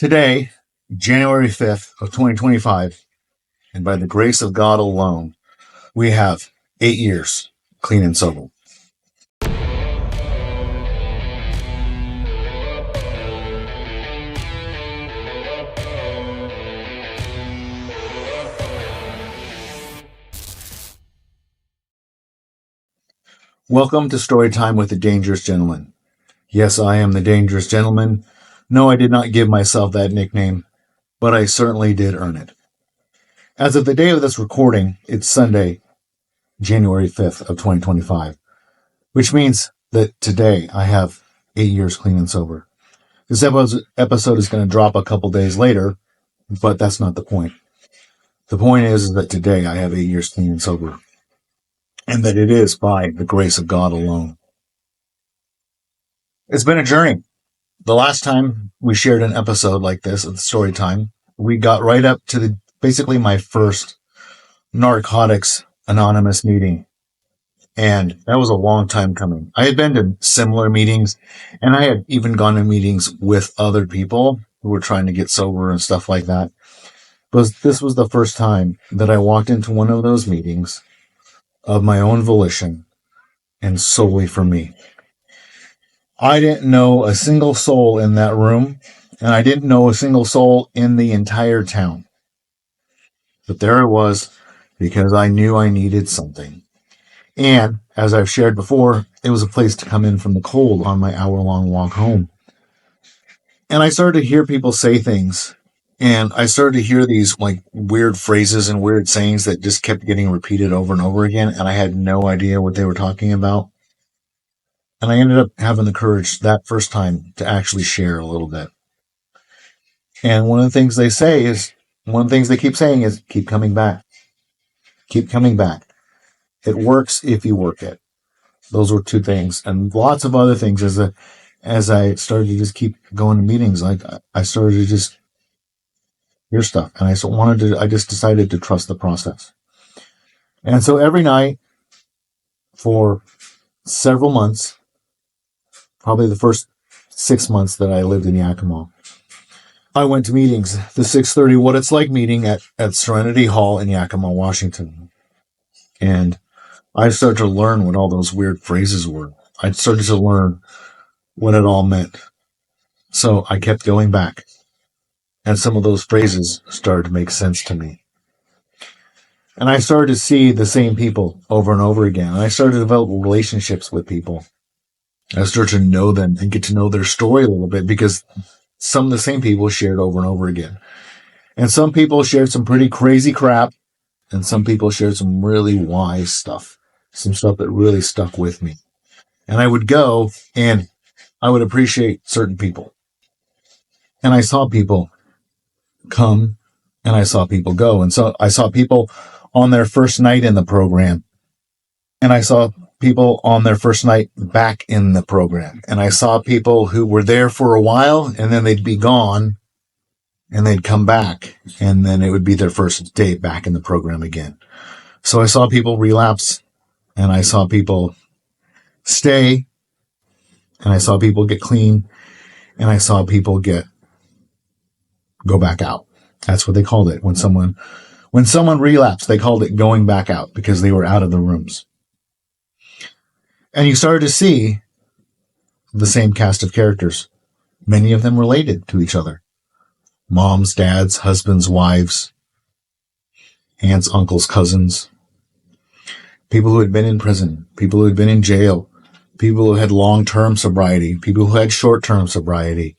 Today, January 5th of 2025, and by the grace of God alone, we have 8 years clean and sober. Welcome to Storytime with the Dangerous Gentleman. Yes, I am the Dangerous Gentleman. No, I did not give myself that nickname, but I certainly did earn it. As of the day of this recording, it's Sunday, January 5th of 2025, which means that today I have 8 years clean and sober. This episode is going to drop a couple days later, but that's not the point. The point is that today I have 8 years clean and sober, and that it is by the grace of God alone. It's been a journey. The last time we shared an episode like this at story time, we got right up to basically my first Narcotics Anonymous meeting. And that was a long time coming. I had been to similar meetings, and I had even gone to meetings with other people who were trying to get sober and stuff like that. But this was the first time that I walked into one of those meetings of my own volition and solely for me. I didn't know a single soul in that room, and I didn't know a single soul in the entire town. But there I was, because I knew I needed something. And, as I've shared before, it was a place to come in from the cold on my hour-long walk home. And I started to hear people say things, and I started to hear these weird phrases and weird sayings that just kept getting repeated over and over again, and I had no idea what they were talking about. And I ended up having the courage that first time to actually share a little bit. And one of the things they keep saying is, keep coming back. Keep coming back. It works if you work it. Those were two things. And lots of other things as I started to just keep going to meetings. I started to just hear stuff. And I just decided to trust the process. And so every night for several months, probably the first 6 months that I lived in Yakima, I went to meetings. The 6:30 What It's Like meeting at Serenity Hall in Yakima, Washington. And I started to learn what all those weird phrases were. I started to learn what it all meant. So I kept going back. And some of those phrases started to make sense to me. And I started to see the same people over and over again. And I started to develop relationships with people. I started to know them and get to know their story a little bit, because some of the same people shared over and over again. And some people shared some pretty crazy crap, and some people shared some really wise stuff, some stuff that really stuck with me. And I would go and I would appreciate certain people. And I saw people come and I saw people go. And so I saw people on their first night in the program, and I saw people on their first night back in the program. And I saw people who were there for a while, and then they'd be gone, and they'd come back, and then it would be their first day back in the program again. So I saw people relapse, and I saw people stay, and I saw people get clean, and I saw people go back out. That's what they called it. When someone relapsed, they called it going back out, because they were out of the rooms. And you started to see the same cast of characters, many of them related to each other. Moms, dads, husbands, wives, aunts, uncles, cousins, people who had been in prison, people who had been in jail, people who had long-term sobriety, people who had short-term sobriety.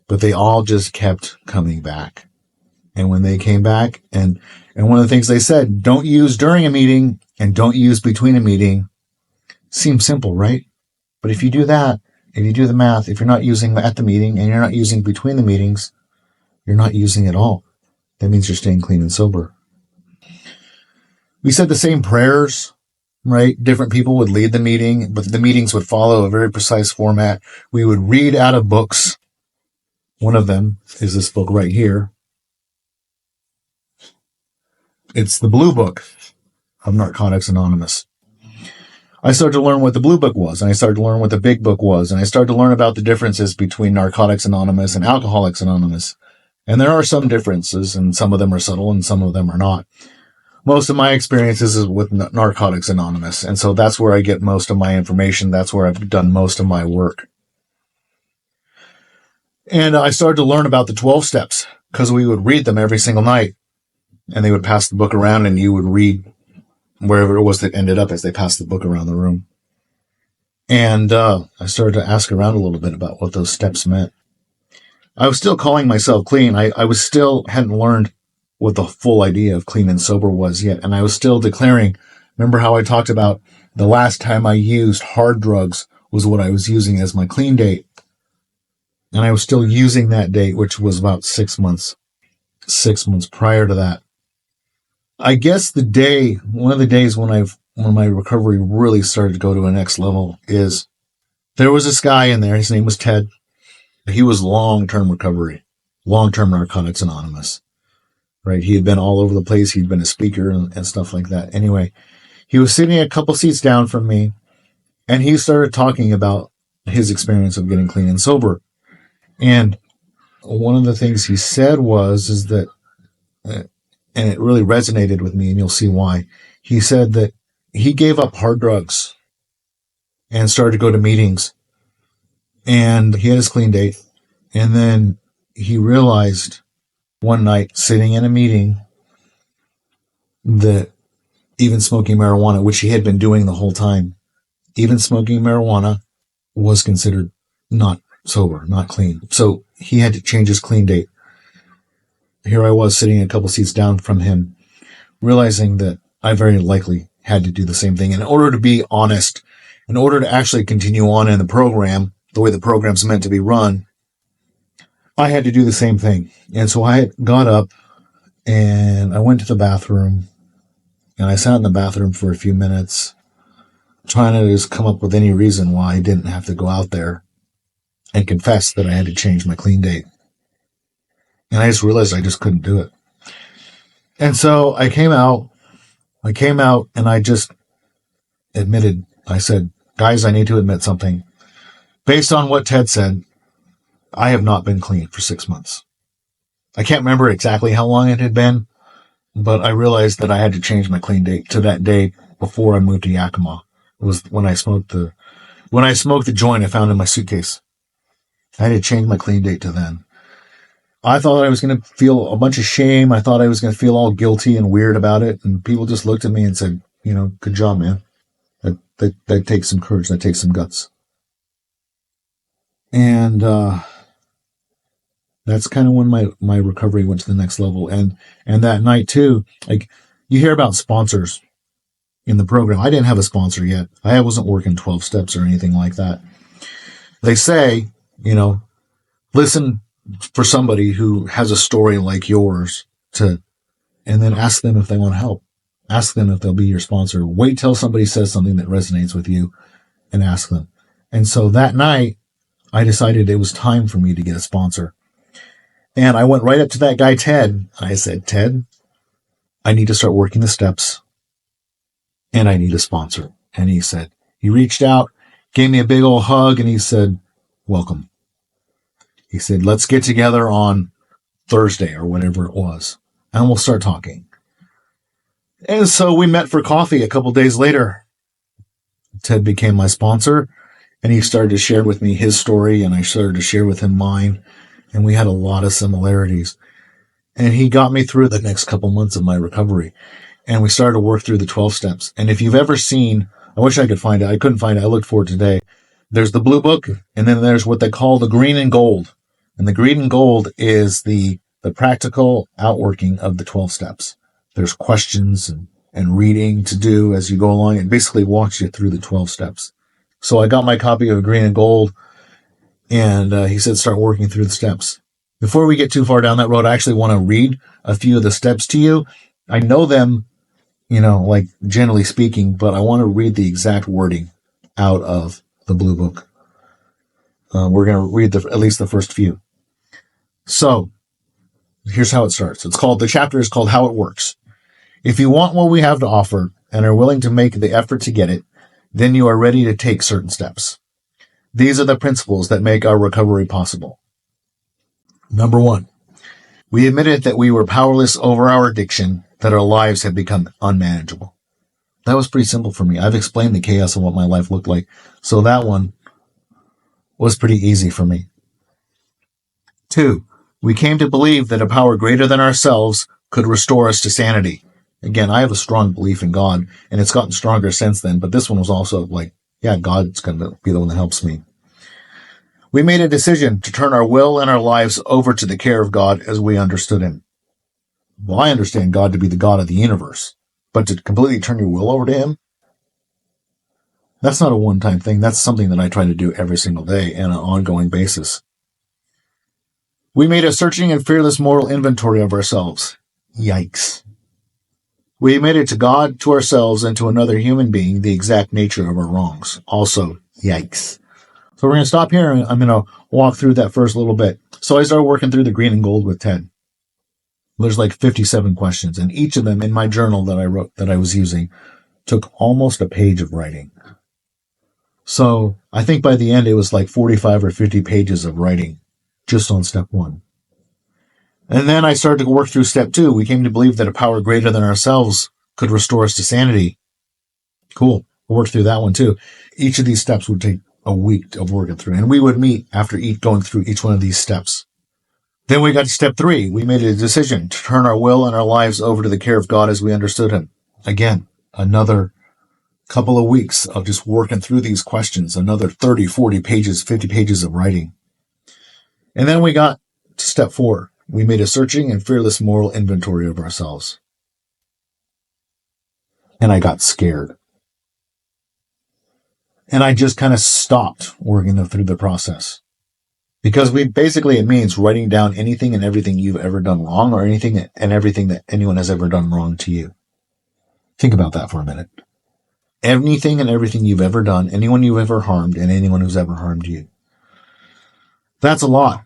But they all just kept coming back. And when they came back, and one of the things they said, don't use during a meeting and don't use between a meeting. Seems simple, right? But if you do that, if you do the math, if you're not using at the meeting and you're not using between the meetings, you're not using at all. That means you're staying clean and sober. We said the same prayers, right? Different people would lead the meeting, but the meetings would follow a very precise format. We would read out of books. One of them is this book right here. It's the Blue Book of Narcotics Anonymous. I started to learn what the Blue Book was, and I started to learn what the Big Book was, and I started to learn about the differences between Narcotics Anonymous and Alcoholics Anonymous. And there are some differences, and some of them are subtle and some of them are not. Most of my experiences is with Narcotics Anonymous, and so that's where I get most of my information. That's where I've done most of my work. And I started to learn about the 12 steps because we would read them every single night, and they would pass the book around, and you would read wherever it was that ended up as they passed the book around the room. And I started to ask around a little bit about what those steps meant. I was still calling myself clean. I was still hadn't learned what the full idea of clean and sober was yet. And I was still declaring, remember how I talked about the last time I used hard drugs was what I was using as my clean date. And I was still using that date, which was about 6 months prior to that. I guess one of the days when my recovery really started to go to a next level is there was this guy in there. His name was Ted. He was long-term recovery, long-term Narcotics Anonymous, right? He had been all over the place. He'd been a speaker and stuff like that. Anyway, he was sitting a couple seats down from me, and he started talking about his experience of getting clean and sober. And one of the things he said is that, and it really resonated with me, and you'll see why. He said that he gave up hard drugs and started to go to meetings, and he had his clean date. And then he realized one night sitting in a meeting that even smoking marijuana, which he had been doing the whole time, even smoking marijuana was considered not sober, not clean. So he had to change his clean date. Here I was sitting a couple seats down from him, realizing that I very likely had to do the same thing. In order to be honest, in order to actually continue on in the program, the way the program's meant to be run, I had to do the same thing. And so I got up and I went to the bathroom, and I sat in the bathroom for a few minutes, trying to just come up with any reason why I didn't have to go out there and confess that I had to change my clean date. And I just realized I just couldn't do it. And so I came out and I just admitted, I said, guys, I need to admit something. Based on what Ted said, I have not been clean for 6 months. I can't remember exactly how long it had been, but I realized that I had to change my clean date to that day before I moved to Yakima. It was when I smoked the joint I found in my suitcase. I had to change my clean date to then. I thought I was going to feel a bunch of shame. I thought I was going to feel all guilty and weird about it. And people just looked at me and said, good job, man. That takes some courage. That takes some guts. And that's kind of when my recovery went to the next level. And that night too, like, you hear about sponsors in the program. I didn't have a sponsor yet. I wasn't working 12 steps or anything like that. They say, listen for somebody who has a story like yours and then ask them if they want help. Ask them if they'll be your sponsor. Wait till somebody says something that resonates with you and ask them. And so that night, I decided it was time for me to get a sponsor. And I went right up to that guy, Ted. I said, Ted, I need to start working the steps, and I need a sponsor. And he reached out, gave me a big old hug, and he said, welcome. He said, let's get together on Thursday or whatever it was, and we'll start talking. And so we met for coffee a couple days later. Ted became my sponsor, and he started to share with me his story, and I started to share with him mine, and we had a lot of similarities. And he got me through the next couple months of my recovery, and we started to work through the 12 steps. And if you've ever seen, I wish I could find it. I couldn't find it. I looked for it today. There's the Blue Book, and then there's what they call the Green and Gold. And the Green and Gold is the practical outworking of the 12 steps. There's questions and reading to do as you go along. It basically walks you through the 12 steps. So I got my copy of Green and Gold, and he said start working through the steps. Before we get too far down that road, I actually want to read a few of the steps to you. I know them, like generally speaking, but I want to read the exact wording out of the Blue Book. We're going to read at least the first few. So here's how it starts. The chapter is called How It Works. If you want what we have to offer and are willing to make the effort to get it, then you are ready to take certain steps. These are the principles that make our recovery possible. Number 1, we admitted that we were powerless over our addiction, that our lives had become unmanageable. That was pretty simple for me. I've explained the chaos of what my life looked like, so that one was pretty easy for me. 2, we came to believe that a power greater than ourselves could restore us to sanity. Again, I have a strong belief in God, and it's gotten stronger since then, but this one was also like, yeah, God's going to be the one that helps me. We made a decision to turn our will and our lives over to the care of God as we understood him. Well, I understand God to be the God of the universe, but to completely turn your will over to him, that's not a one-time thing. That's something that I try to do every single day on an ongoing basis. We made a searching and fearless moral inventory of ourselves. Yikes. We admitted to God, to ourselves, and to another human being the exact nature of our wrongs. Also, yikes. So we're going to stop here, and I'm going to walk through that first little bit. So I started working through the green and gold with Ted. There's like 57 questions, and each of them in my journal that I wrote, that I was using, took almost a page of writing. So I think by the end it was like 45 or 50 pages of writing just on step 1. And then I started to work through step 2. We came to believe that a power greater than ourselves could restore us to sanity. Cool. We'll work through that one too. Each of these steps would take a week of working through, and we would meet after going through each one of these steps. Then we got to step 3. We made a decision to turn our will and our lives over to the care of God as we understood him. Again, another couple of weeks of just working through these questions, another 30, 40 pages, 50 pages of writing. And then we got to step 4. We made a searching and fearless moral inventory of ourselves. And I got scared. And I just kind of stopped working through the process. Because it means writing down anything and everything you've ever done wrong, or anything and everything that anyone has ever done wrong to you. Think about that for a minute. Anything and everything you've ever done, anyone you've ever harmed, and anyone who's ever harmed you. That's a lot.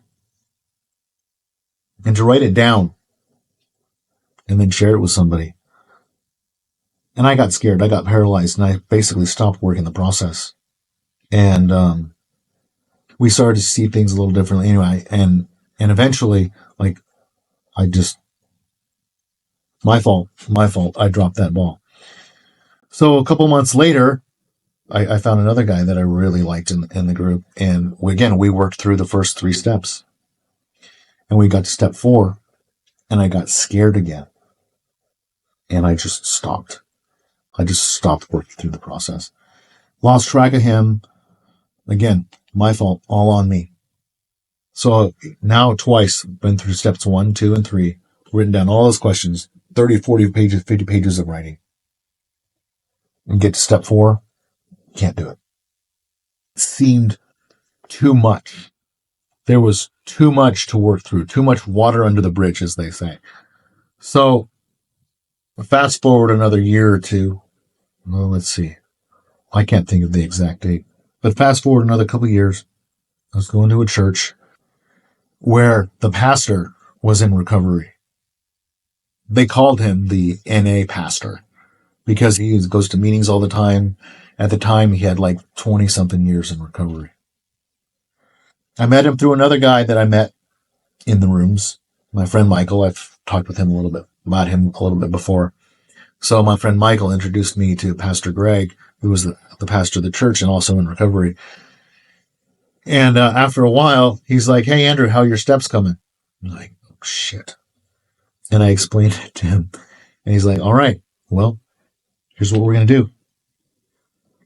And to write it down and then share it with somebody. And I got scared. I got paralyzed, and I basically stopped working the process. And we started to see things a little differently anyway. And eventually, my fault. I dropped that ball. So a couple months later, I found another guy that I really liked in the group. And we worked through the first 3 steps. And we got to step 4, and I got scared again. And I just stopped. I just stopped working through the process. Lost track of him. Again, my fault, all on me. So now twice, been through steps 1, 2, and 3, written down all those questions, 30, 40 pages, 50 pages of writing. And get to step 4, can't do it. It seemed too much. There was too much to work through, too much water under the bridge, as they say. So fast forward another year or two. Well, let's see. I can't think of the exact date. But fast forward another couple of years. I was going to a church where the pastor was in recovery. They called him the NA pastor because he goes to meetings all the time. At the time, he had like 20-something years in recovery. I met him through another guy that I met in the rooms. My friend Michael. I've talked with him about him a little bit before. So my friend Michael introduced me to Pastor Greg, who was the pastor of the church and also in recovery. And after a while, he's like, "Hey, Andrew, how are your steps coming?" I'm like, "Oh, shit." And I explained it to him. And he's like, "All right, well, here's what we're going to do.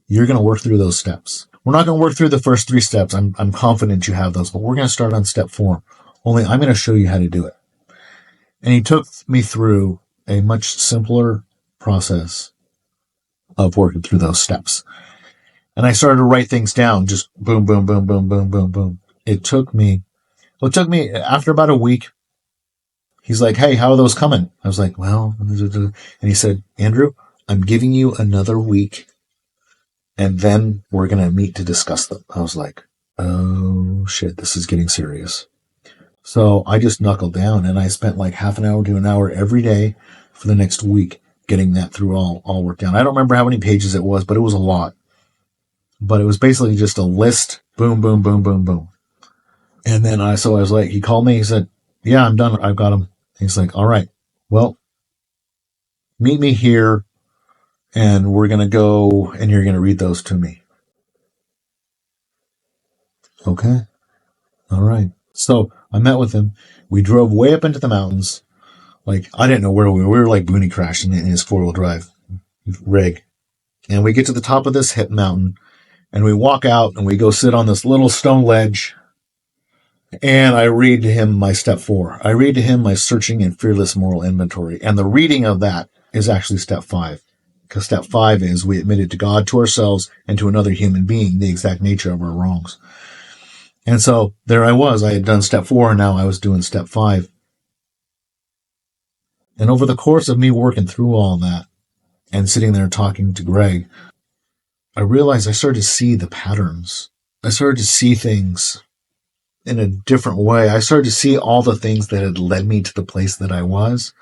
You're going to work through those steps. We're not going to work through the first 3 steps. I'm confident you have those, but we're going to start on step 4. Only I'm going to show you how to do it." And he took me through a much simpler process of working through those steps. And I started to write things down, just boom, boom, boom, boom, boom, boom, boom. It took me after about a week. He's like, "Hey, how are those coming?" I was like, "Well," and he said, "Andrew, I'm giving you another week, and then we're going to meet to discuss them." I was like, "Oh shit, this is getting serious." So I just knuckled down, and I spent like half an hour to an hour every day for the next week getting that through all worked down. I don't remember how many pages it was, but it was a lot. but it was basically just a list. Boom, boom, boom, boom, boom. And then I was like, he called me. He said, yeah, I'm done. I've got them. He's like, all right, well, meet me here and we're going to go and you're going to read those to me. Okay. All right. So I met with him. We drove way up into the mountains. Like, I didn't know where we were. We were like boonie crashing in his 4-wheel drive rig. And we get to the top of this hip mountain and we walk out and we go sit on this little stone ledge. And I read to him my step 4. I read to him my searching and fearless moral inventory. And the reading of that is actually step 5. Because step 5 is we admitted to God, to ourselves, and to another human being the exact nature of our wrongs. And so there I was. I had done step 4 and now I was doing step 5. And over the course of me working through all that and sitting there talking to Greg, I realized I started to see the patterns. I started to see things in a different way. I started to see all the things that had led me to the place that I was.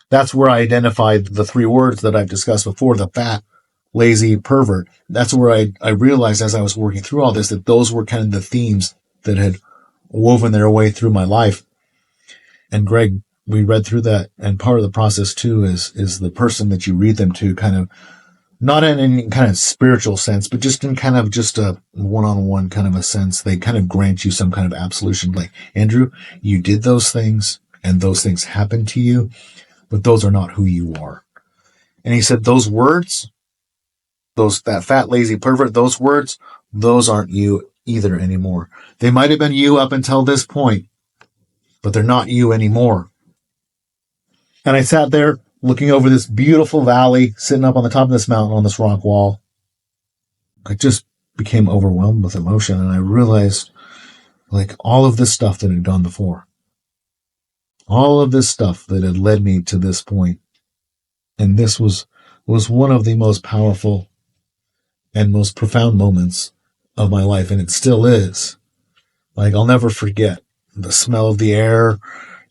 That's where I identified the 3 words that I've discussed before, the fat, lazy, pervert. That's where I realized as I was working through all this that those were kind of the themes that had woven their way through my life. And Greg, we read through that, and part of the process too is the person that you read them to, kind of not in any kind of spiritual sense, but just in kind of just a one-on-one kind of a sense. They kind of grant you some kind of absolution, like, Andrew, you did those things and those things happened to you, but those are not who you are. And he said, those words, that fat, lazy pervert, those words, those aren't you either anymore. They might have been you up until this point, but they're not you anymore. And I sat there looking over this beautiful valley, sitting up on the top of this mountain on this rock wall. I just became overwhelmed with emotion, and I realized, like, all of this stuff that had gone before, all of this stuff that had led me to this point, and this was one of the most powerful and most profound moments of my life, and it still is. Like, I'll never forget the smell of the air,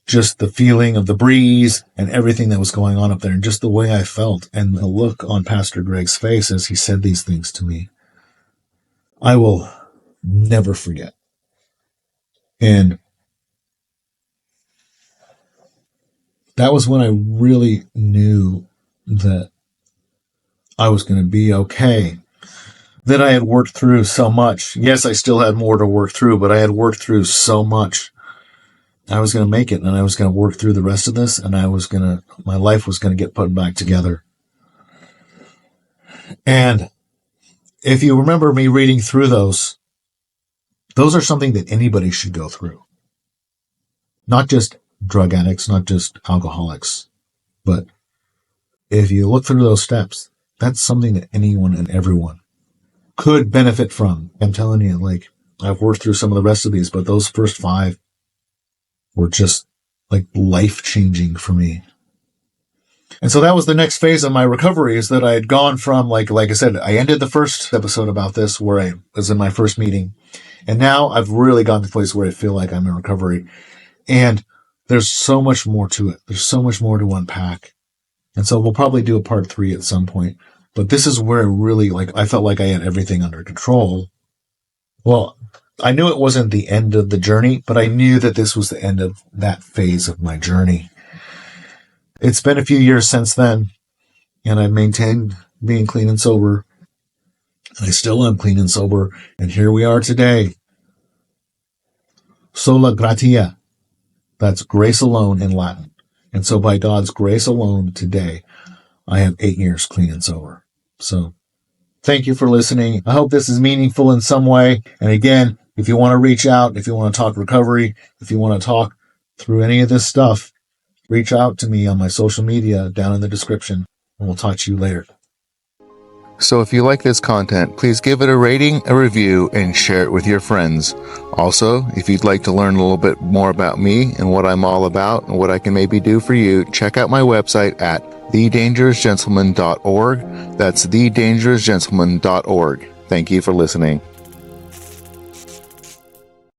just the feeling of the breeze and everything that was going on up there, and just the way I felt and the look on Pastor Greg's face as he said these things to me. I will never forget. And that was when I really knew that I was going to be okay. That I had worked through so much. Yes, I still had more to work through, but I had worked through so much. I was going to make it, and I was going to work through the rest of this, and my life was going to get put back together. And if you remember me reading through those are something that anybody should go through. Not just drug addicts, not just alcoholics, but if you look through those steps, that's something that anyone and everyone could benefit from. I'm telling you, like, I've worked through some of the rest of these, but those first 5 were just like life-changing for me. And so that was the next phase of my recovery, is that I had gone from, like I said, I ended the first episode about this where I was in my first meeting. And now I've really gotten to the place where I feel like I'm in recovery. And there's so much more to it. There's so much more to unpack. And so we'll probably do a part 3 at some point. But this is where I felt like I had everything under control. Well, I knew it wasn't the end of the journey, but I knew that this was the end of that phase of my journey. It's been a few years since then, and I've maintained being clean and sober. I still am clean and sober, and here we are today. Sola, Gratia. That's grace alone in Latin. And so by God's grace alone today, I have 8 years clean and sober. So thank you for listening. I hope this is meaningful in some way. And again, if you want to reach out, if you want to talk recovery, if you want to talk through any of this stuff, reach out to me on my social media down in the description, and we'll talk to you later. So if you like this content, please give it a rating, a review, and share it with your friends. Also, if you'd like to learn a little bit more about me and what I'm all about and what I can maybe do for you, check out my website at thedangerousgentleman.org. That's thedangerousgentleman.org. Thank you for listening.